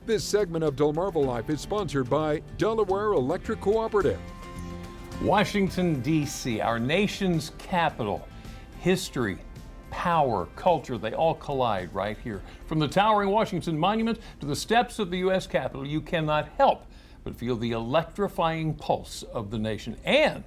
This segment of DelmarvaLife is sponsored by Delaware Electric Cooperative. Washington, D.C., our nation's capital. History, power, culture, they all collide right here. From the towering Washington Monument to the steps of the U.S. Capitol, you cannot help but feel the electrifying pulse of the nation. And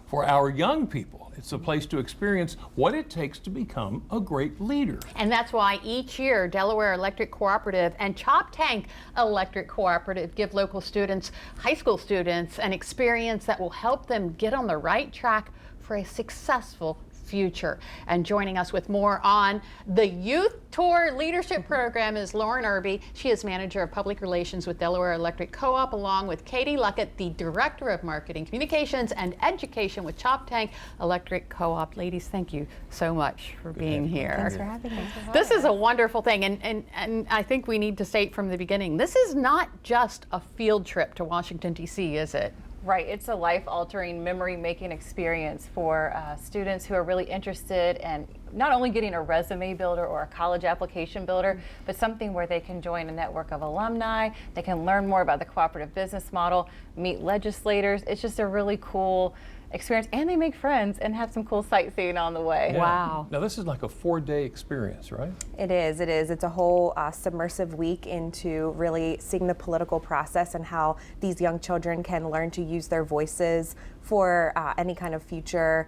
for our young people, it's a place to experience what it takes to become a great leader. And that's why each year Delaware Electric Cooperative and Choptank Electric Cooperative give local students, high school students, an experience that will help them get on the right track for a successful future. And joining us with more on the Youth Tour Leadership Program is Lauren Irby. She is Manager of Public Relations with Delaware Electric Co-op, along with Katie Luckett, the Director of Marketing, Communications, and Education with Choptank Electric Co-op. Ladies, thank you so much for being here. Thanks for having us. This is a wonderful thing, and I think we need to state from the beginning, this is not just a field trip to Washington, D.C., is it? Right, it's a life-altering, memory-making experience for students who are really interested in not only getting a resume builder or a college application builder, but something where they can join a network of alumni, they can learn more about the cooperative business model, meet legislators. It's just a really cool experience, and they make friends and have some cool sightseeing on the way. Yeah. Wow. Now this is like a 4-day experience, right? It is. It's a whole submersive week into really seeing the political process and how these young children can learn to use their voices for any kind of future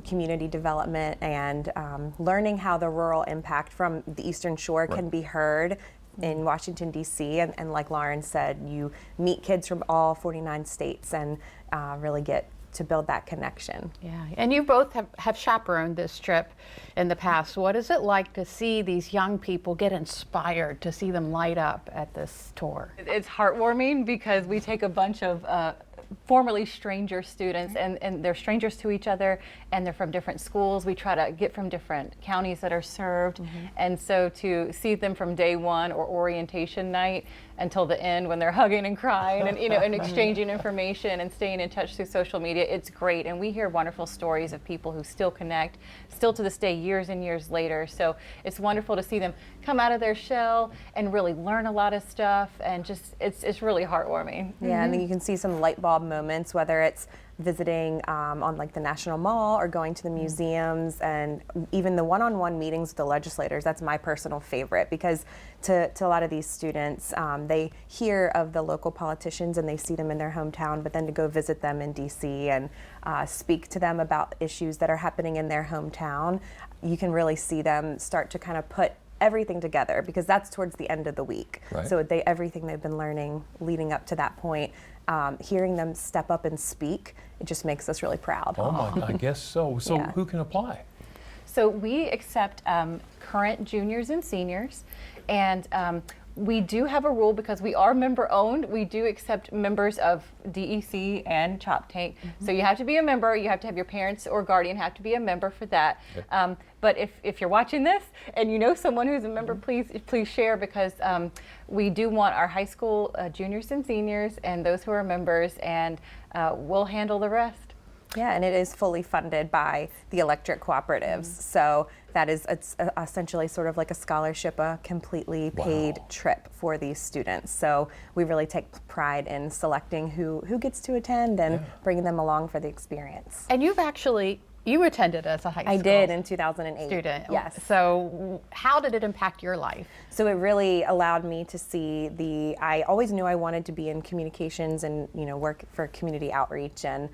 community development, and learning how the rural impact from the Eastern Shore can be heard in Washington, D.C. And like Lauren said, you meet kids from all 49 states and really get to build that connection. Yeah, and you both have chaperoned this trip in the past. What is it like to see these young people get inspired, to see them light up at this tour? It's heartwarming because we take a bunch of formerly stranger students, and they're strangers to each other, and they're from different schools. We try to get from different counties that are served, and so to see them from day one or orientation night until the end when they're hugging and crying and and exchanging information and staying in touch through social media, it's great. And we hear wonderful stories of people who still connect, still to this day, years and years later. So it's wonderful to see them come out of their shell and really learn a lot of stuff, and just it's really heartwarming. Yeah, and then you can see some light bulb moments, whether it's visiting on like the National Mall or going to the museums, and even the one-on-one meetings with the legislators. That's my personal favorite, because to a lot of these students, they hear of the local politicians and they see them in their hometown, but then to go visit them in DC and speak to them about issues that are happening in their hometown, you can really see them start to kind of put everything together, because that's towards the end of the week. Right. So everything they've been learning leading up to that point, hearing them step up and speak, it just makes us really proud. Oh my, I guess so. So Yeah. who can apply? So we accept current juniors and seniors, and we do have a rule, because we are member owned. We do accept members of DEC and Choptank. So you have to be a member. You have to have your parents or guardian have to be a member for that. Okay. But if you're watching this and you know someone who's a member, please share, because we do want our high school juniors and seniors and those who are members, and we'll handle the rest. Yeah, and it is fully funded by the electric cooperatives. So it's essentially sort of like a scholarship, a completely paid trip for these students. So we really take pride in selecting who gets to attend and bringing them along for the experience. And you attended as a high school I did in 2008. student. Yes. So how did it impact your life? So it really allowed me to see I always knew I wanted to be in communications and work for community outreach and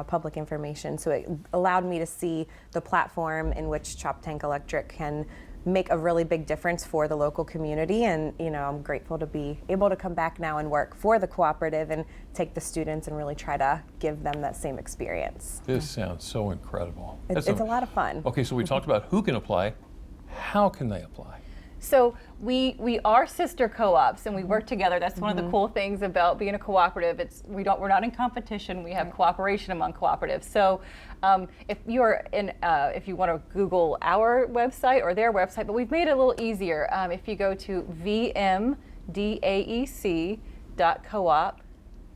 public information. So it allowed me to see the platform in which Choptank Electric can make a really big difference for the local community. And I'm grateful to be able to come back now and work for the cooperative and take the students and really try to give them that same experience. This sounds so incredible. It's a lot of fun. Okay, so we talked about who can apply. How can they apply? So we are sister co-ops, and we work together. That's one of the cool things about being a cooperative. We're not in competition. We have cooperation among cooperatives. So if you want to Google our website or their website, but we've made it a little easier. If you go to vmdaec.coop,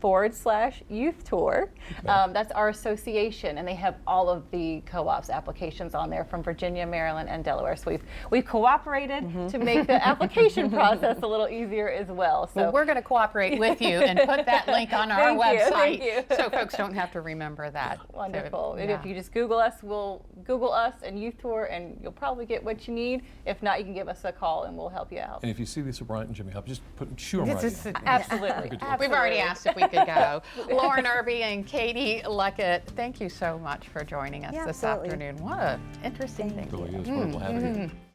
co-op.org/youth tour. That's our association, and they have all of the co-ops applications on there from Virginia, Maryland, and Delaware. So we've cooperated to make the application process a little easier as well. So Well, we're going to cooperate with you and put that link on our Thank website you. so folks don't have to remember that. Wonderful. So, And if you just Google us, we'll Google us and Youth Tour, and you'll probably get what you need. If not, you can give us a call and we'll help you out. And if you see Lisa Bryant and Jimmy Hop, just shoo them right in. Absolutely. We've already asked if we could go. Lauren Irby and Katie Luckett, thank you so much for joining us Yeah, this absolutely. afternoon. What an interesting thing. Really is wonderful having you.